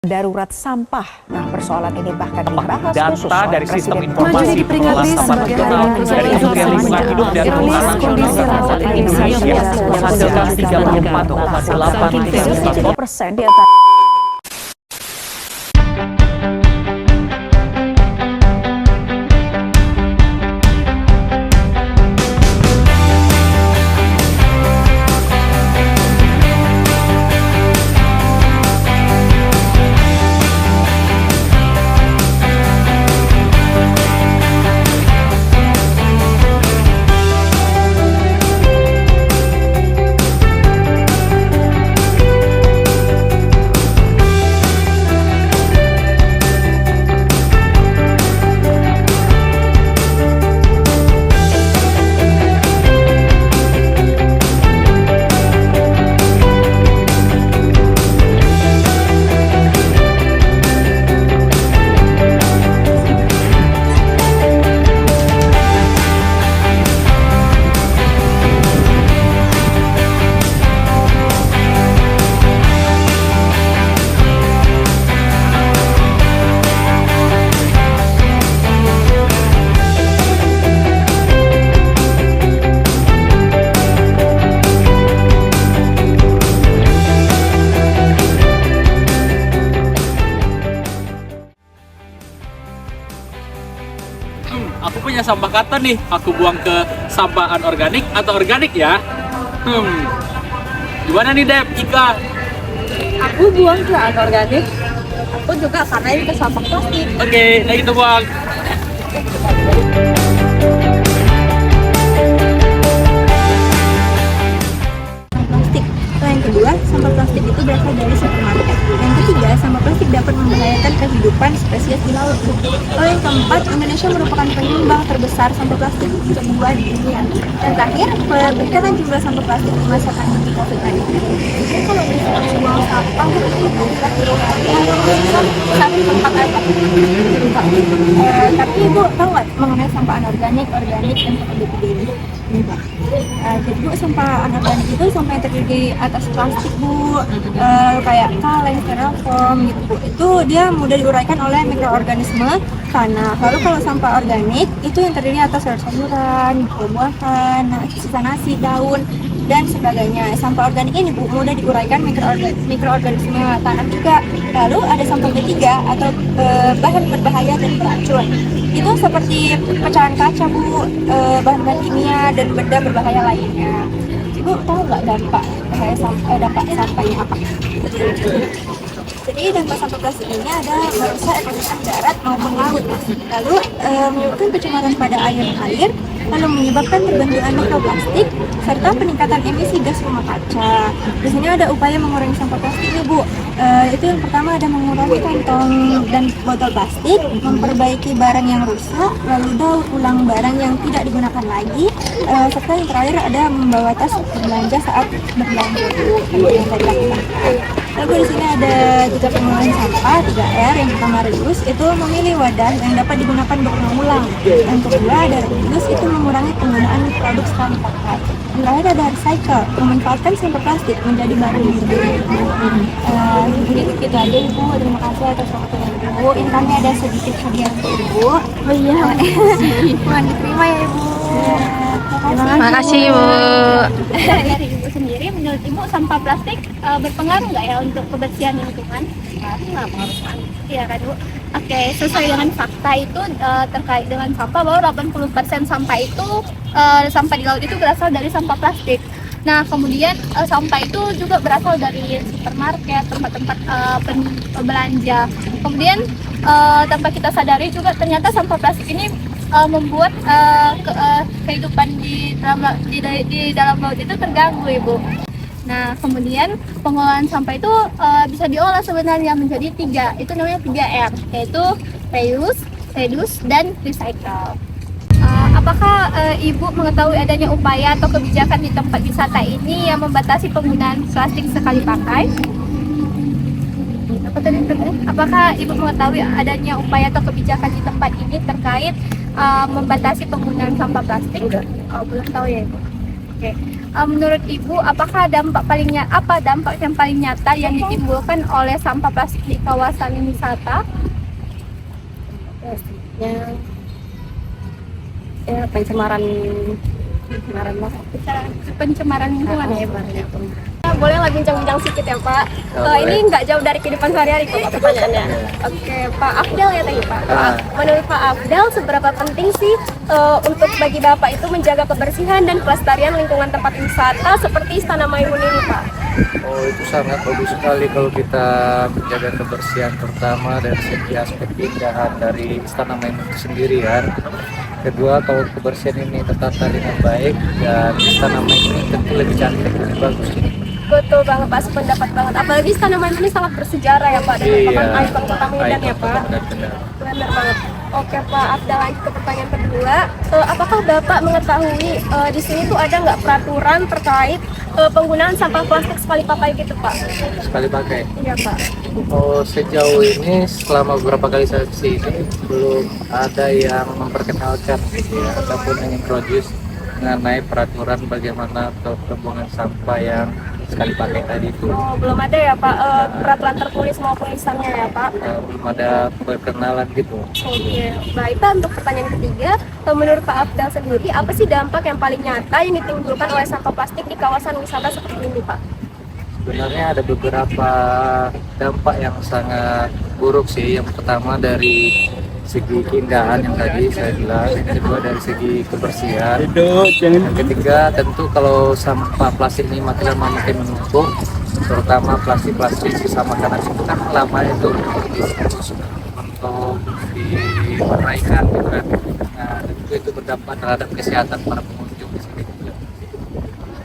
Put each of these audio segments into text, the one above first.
Darurat sampah. Nah, persoalan ini bahkan dibahas khusus data oleh dari sistem Presiden informasi pengelolaan sampah nasional dari Kementerian Lingkungan Hidup dan Kehutanan Nasional Indonesia menghasilkan 34,8% di antara aku punya sampah kata nih, aku buang ke sampah anorganik atau organik ya? Gimana nih Dep, Ika? Aku buang ke anorganik. Aku juga karena ini ke sampah plastik. Oke, ayo kita buang. Plastik. Yang kedua, sampah plastik itu berasal dari supermarket. Yang ketiga, sampah plastik dapat membahayakan kehidupan spesies di laut. Lalu yang keempat, Indonesia merupakan penyumbang terbesar sampah plastik kedua di dunia. Dan terakhir, peningkatan jumlah sampah plastik di masa pandemi COVID-19. Jadi kalau misalnya buang sampah itu satu tempat aja. Tapi Ibu tahu nggak mengenai sampah anorganik, organik, dan sampah B3 ini? Jadi Bu, sampah anorganik itu sampah yang terdiri atas plastik Bu, kayak kaleng, styrofoam gitu Bu. Itu dia mudah diuraikan oleh mikroorganisme tanah. Lalu kalau sampah organik itu yang terdiri atas sayur-sayuran, buah-buahan, sisa nasi, daun, dan sebagainya. Sampah organik ini Bu mudah diuraikan mikroorganisme tanah juga. Lalu ada sampah B3 atau bahan berbahaya dan beracun. Itu seperti pecahan kaca Bu, bahan-bahan kimia dan benda berbahaya lainnya. Ibu tahu nggak dampak sampahnya apa? Jadi dampak sampah plastik ini ada merusak ekosistem darat maupun laut. Lalu menyebabkan pencemaran pada air, lalu menyebabkan terbentukan mikroplastik serta peningkatan emisi gas rumah kaca. Di sini ada upaya mengurangi sampah plastik nih Bu. Itu yang pertama ada mengurangi kantong dan botol plastik, memperbaiki barang yang rusak, lalu daur ulang barang yang tidak digunakan lagi, serta yang terakhir ada membawa tas berbelanja saat berbelanja Bu. Yang tadi lakukan. Lalu di sini ada juga pengelolaan sampah 3R. Yang pertama reuse, itu memilih wadah yang dapat digunakan berulang-ulang. Yang kedua ada reuse, itu mengurangi penggunaan produk sekali pakai. Yang terakhir ada recycle, memanfaatkan sampah plastik menjadi barang yang berbeda. Jadi itu aja Ibu, terima kasih atas waktunya Ibu. Ini kami ada sedikit hadiah untuk Ibu. Oh iya, mohon diterima ya Ibu. Terima kasih Ibu. Dari Ibu sendiri, menurut Ibu sampah plastik berpengaruh nggak ya untuk kebersihan lingkungan? Pengaruh sekali. Iya kan Bu? Oke, sesuai dengan fakta itu terkait dengan sampah bahwa 80% sampah itu sampah di laut itu berasal dari sampah plastik. Nah, kemudian sampah itu juga berasal dari supermarket, tempat-tempat belanja. Kemudian tanpa kita sadari juga ternyata sampah plastik ini membuat kehidupan di dalam laut itu terganggu Ibu. Nah, kemudian pengelolaan sampah itu bisa diolah sebenarnya menjadi 3, itu namanya 3R, yaitu reuse, reduce, dan recycle. Apakah Ibu mengetahui adanya upaya atau kebijakan di tempat wisata ini yang membatasi penggunaan plastik sekali pakai? Apakah Ibu mengetahui adanya upaya atau kebijakan di tempat ini terkait membatasi penggunaan sampah plastik? Oh, belum tahu ya Ibu. Oke. Menurut Ibu, apakah dampak yang paling nyata yang ditimbulkan oleh sampah plastik di kawasan wisata? Ya pencemaran Pencemaran lingkungan ya, Pak. boleh lah bincang-bincang sedikit ya Pak. Ini nggak jauh dari kehidupan sehari-hari kok Pak, pertanyaannya. Oke, Pak Afdal ya tadi Pak. Menurut Pak Afdal, seberapa penting sih untuk bagi Bapak itu menjaga kebersihan dan kelestarian lingkungan tempat wisata seperti Istana Maimun ini Pak? Oh, itu sangat bagus sekali kalau kita menjaga kebersihan, terutama dari segi aspek keindahan dari Istana Maimun itu sendiri kan. Kedua, kalau kebersihan ini tertata dengan baik dan Istana Maimun ini tentu lebih cantik, lebih bagus ini. Betul banget Pak, sependapat banget. Apalagi Istana Maimun ini sangat bersejarah ya Pak, dan merupakan ikon kota Medan ya Pak. Benar banget. Oke Pak Afdal, lanjut ke pertanyaan kedua. Apakah Bapak mengetahui di sini tuh ada nggak peraturan terkait penggunaan sampah plastik sekali pakai gitu Pak? Sekali pakai. Iya Pak. Oh, sejauh ini selama beberapa kali saya kesini belum ada yang memperkenalkan ya, ataupun yang introduce mengenai peraturan bagaimana pembuangan sampah yang sekali pakai tadi itu. Oh, belum ada ya Pak peraturan tertulis maupun lisannya ya Pak? Belum ada perkenalan gitu. Oke, baik Pak, untuk pertanyaan ketiga, menurut Pak Afdal sendiri, apa sih dampak yang paling nyata yang ditimbulkan oleh sampah plastik di kawasan wisata seperti ini Pak? Sebenarnya ada beberapa dampak yang sangat buruk sih. Yang pertama dari segi keindahan yang tadi saya bilang, yang kedua dari segi kebersihan, yang ketiga tentu kalau sampah plastik ini makin lama makin menumpuk, terutama plastik-plastik sisa makanan itu kan lama itu untuk diuraikan gitu kan. Nah, tentu itu berdampak terhadap kesehatan para pengunjung di sini.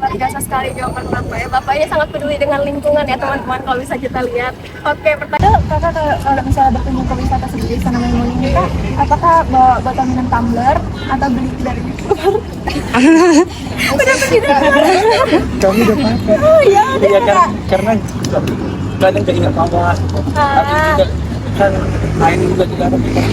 Luar biasa sekali jawaban Bapak ya. Bapak ini sangat peduli dengan lingkungan ya teman-teman, kalau bisa kita lihat. Oke, pertanyaan Kakak kalau misalnya berkunjung ke wisata seperti Istana Maimun ini Kak, apakah bawa botol minum tumbler atau beli dari YouTuber? Kami udah pakai. Oh iya, Ya kan, karena kadang nggak ingat bawa. Tapi juga kan air juga tidak ada kita.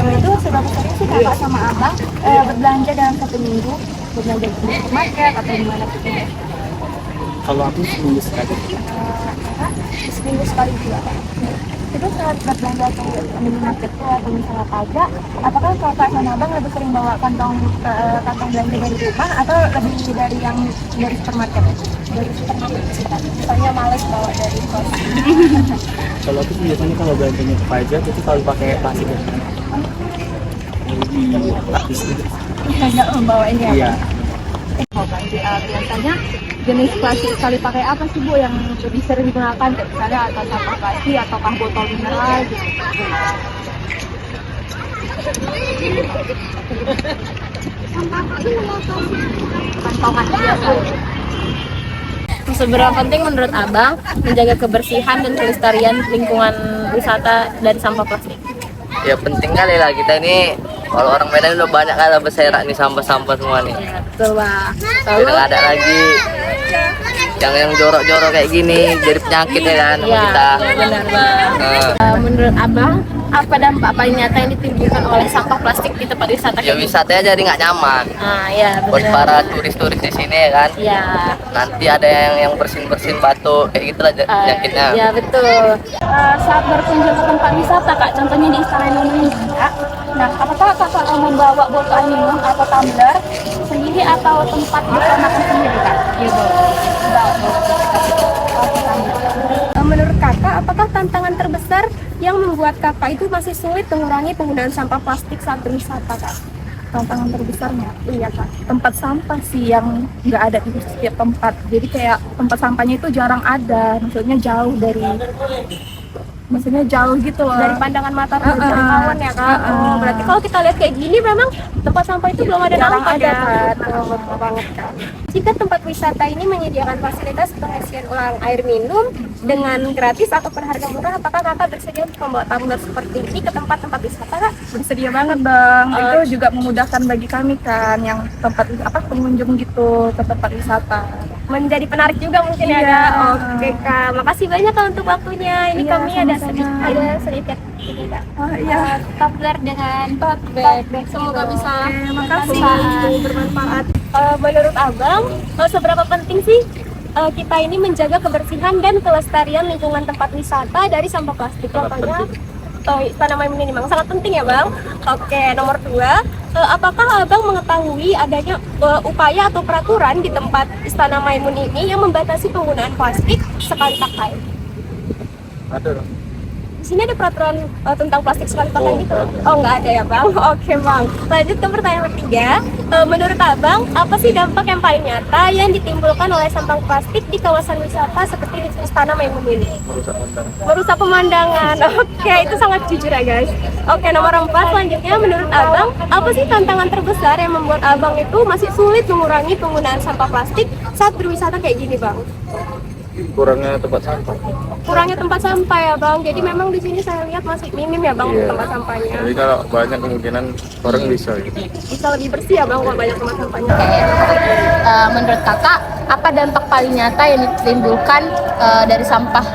Itu seberapa sering sih Kakak sama Abang berbelanja dalam satu minggu? Berbelanja di supermarket atau di mana gitu? Kalau aku seminggu sekali. Seminggu sekali juga Kak. Itu saat berbelanja ke minimarket atau misalnya pajak, apakah Kakak sama Abang lebih sering bawa kantong belanja dari rumah atau lebih dari yang dari supermarket? Dari supermarket misalnya males bawa dari kos. Kalau aku biasanya kalau belanjanya ke pajak itu selalu pakai plastik. Lebih praktis gitu. Nggak membawa ini ya? Iya. Biasanya jenis plastik sekali pakai apa sih Bu yang lebih sering digunakan? Misalnya atau sampah plastik ataukah botol mineral gitu? Kantongan biasa. seberapa penting menurut Abang menjaga kebersihan dan kelestarian lingkungan wisata dari sampah plastik? Ya penting kali lah, kita ini kalau orang Medan udah banyak kali berserak nih sampah-sampah semua nih. Betul Bang. Udah nggak ada lagi yang jorok-jorok kayak gini, jadi penyakit ya kan sama kita. Benar Bang. Menurut Abang, apa dampak paling nyata yang ditimbulkan oleh sampah plastik di tempat wisata? Ya wisatanya jadi nggak nyaman. Nah, ya Buat benar. para turis-turis di sini ya kan. Ya. Nanti ada yang bersin-bersin batuk kayak gitulah penyakitnya. Ya betul. Saat berkunjung ke tempat wisata Kak, contohnya di Istana Maimun ini Kak. Nah, apakah Kakak membawa botol minum atau tumbler sendiri atau tempat makan sendiri Kak? Iya, Menurut Kakak, apakah tantangan terbesar yang membuat Kakak itu masih sulit mengurangi penggunaan sampah plastik saat berwisata Kak? Tantangan terbesarnya iya Kak, tempat sampah sih yang nggak ada di setiap tempat, jadi kayak tempat sampahnya itu jarang ada, maksudnya jauh gitu loh Dari pandangan mata wisatawan ya Kak. Oh, berarti kalau kita lihat kayak gini memang tempat sampah itu belum ada jarang nampak ada ya. kan. Betul banget Kak. Jika tempat wisata ini menyediakan fasilitas pengisian ulang air minum dengan gratis atau per harga murah, apakah Kakak bersedia untuk membawa tumbler seperti ini ke tempat-tempat wisata Kak? Bersedia banget Bang, itu juga memudahkan bagi kami kan yang pengunjung gitu ke tempat wisata. menjadi penarik juga mungkin ya Kak. Oke Kak, makasih banyak Kak untuk waktunya. Ini kami ada sedikit ini Kak. Oh iya. Tote dengan tote bag. Semoga bisa makasih. bermanfaat. Menurut Abang, seberapa penting sih kita ini menjaga kebersihan dan kelestarian lingkungan tempat wisata dari sampah plastik? Contohnya Istana Maimun ini memang sangat penting ya Bang. Oke, nomor 2, apakah Abang mengetahui adanya upaya atau peraturan di tempat Istana Maimun ini yang membatasi penggunaan plastik sekali pakai? Ada. Di sini ada peraturan tentang plastik sekali pakai gitu? Oh nggak ada ya Bang? Oke Bang. Lanjut ke pertanyaan ketiga. Menurut Abang, apa sih dampak yang paling nyata yang ditimbulkan oleh sampah plastik di kawasan wisata seperti di Istana Maimun ini? Merusak pemandangan. Oke, itu sangat jujur ya guys. Oke, nomor 4 selanjutnya, menurut Abang, apa sih tantangan terbesar yang membuat Abang itu masih sulit mengurangi penggunaan sampah plastik saat berwisata kayak gini Bang? Kurangnya tempat sampah. Kurangnya tempat sampah ya Bang. Jadi memang di sini saya lihat masih minim ya Bang tempat sampahnya. Jadi kalau banyak kemungkinan orang bisa. Bisa lebih bersih ya Bang kalau banyak tempat sampahnya. Menurut kakak, apa dampak paling nyata yang ditimbulkan dari sampah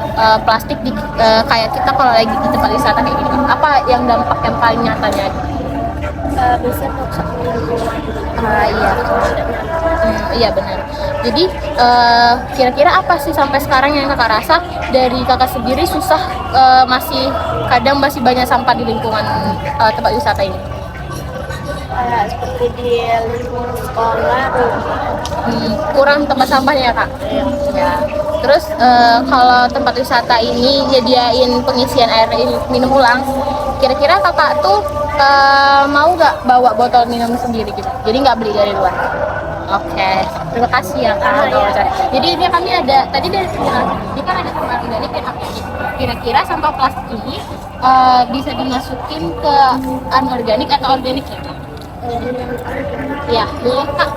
plastik di kayak kita kalau lagi di tempat wisata kayak gini? Apa yang dampak yang paling nyatanya? Bisa merusak lingkungan. Iya, iya benar. Jadi kira-kira apa sih sampai sekarang yang kakak rasa dari kakak sendiri susah kadang masih banyak sampah di lingkungan tempat wisata ini? Seperti di lingkungan sekolah Kurang tempat sampahnya ya kak? Ya. Terus kalau tempat wisata ini nyediain pengisian air minum ulang, kira-kira kakak tuh mau nggak bawa botol minum sendiri gitu? Jadi nggak beli dari luar? Oke, terima kasih ya kak. Jadi ini kami ada tadi dari ini kan ada sampah organik dan anorganik. Kira-kira sampah plastik ini bisa dimasukin ke anorganik atau organik ya? Ya, boleh kak.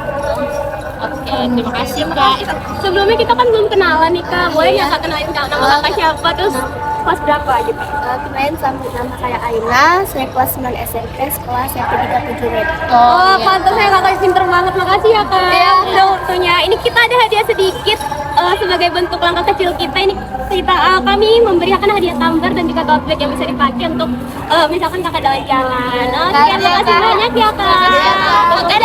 Oke, terima kasih kak. Sebelumnya kita kan belum kenalan nih kak. Boleh nggak kak kenalin nama kakak siapa, terus kelas berapa gitu? Kenalin nama saya Aina, saya kelas 9 SMP, sekolah SMP 37 Red. Oh, pantasnya kakak pinter banget. Makasih ya kak. Udah waktunya. Ini kita ada hadiah sedikit sebagai bentuk langkah kecil kita. Ini kami memberikan hadiah tumbler dan juga tote bag yang bisa dipakai untuk misalkan kakak jalan-jalan. Oke, terima kasih banyak ya kak. Oke,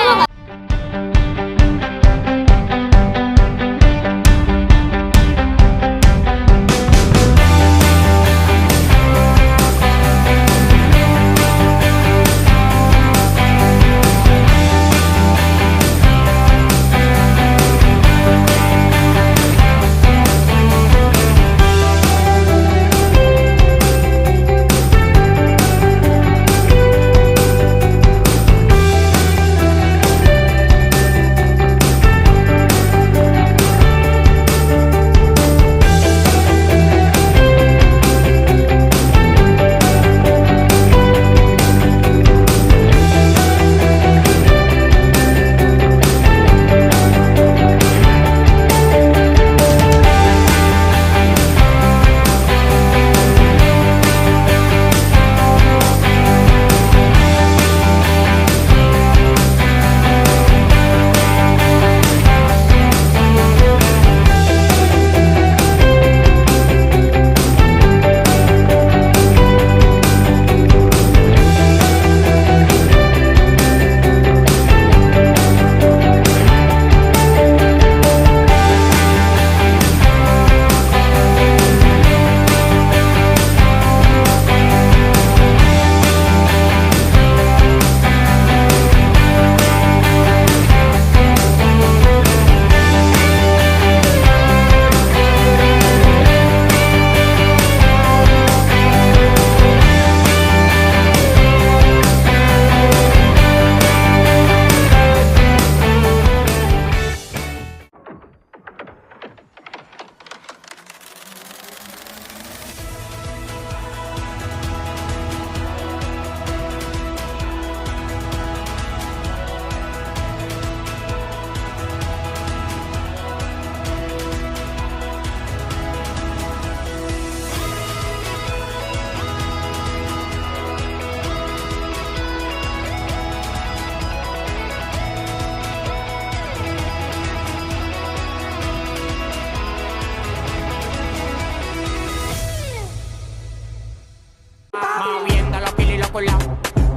culao,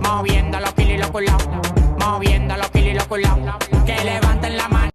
moviendo los kilos y los culados, moviendo los kilos y los culados, que levanten la mano.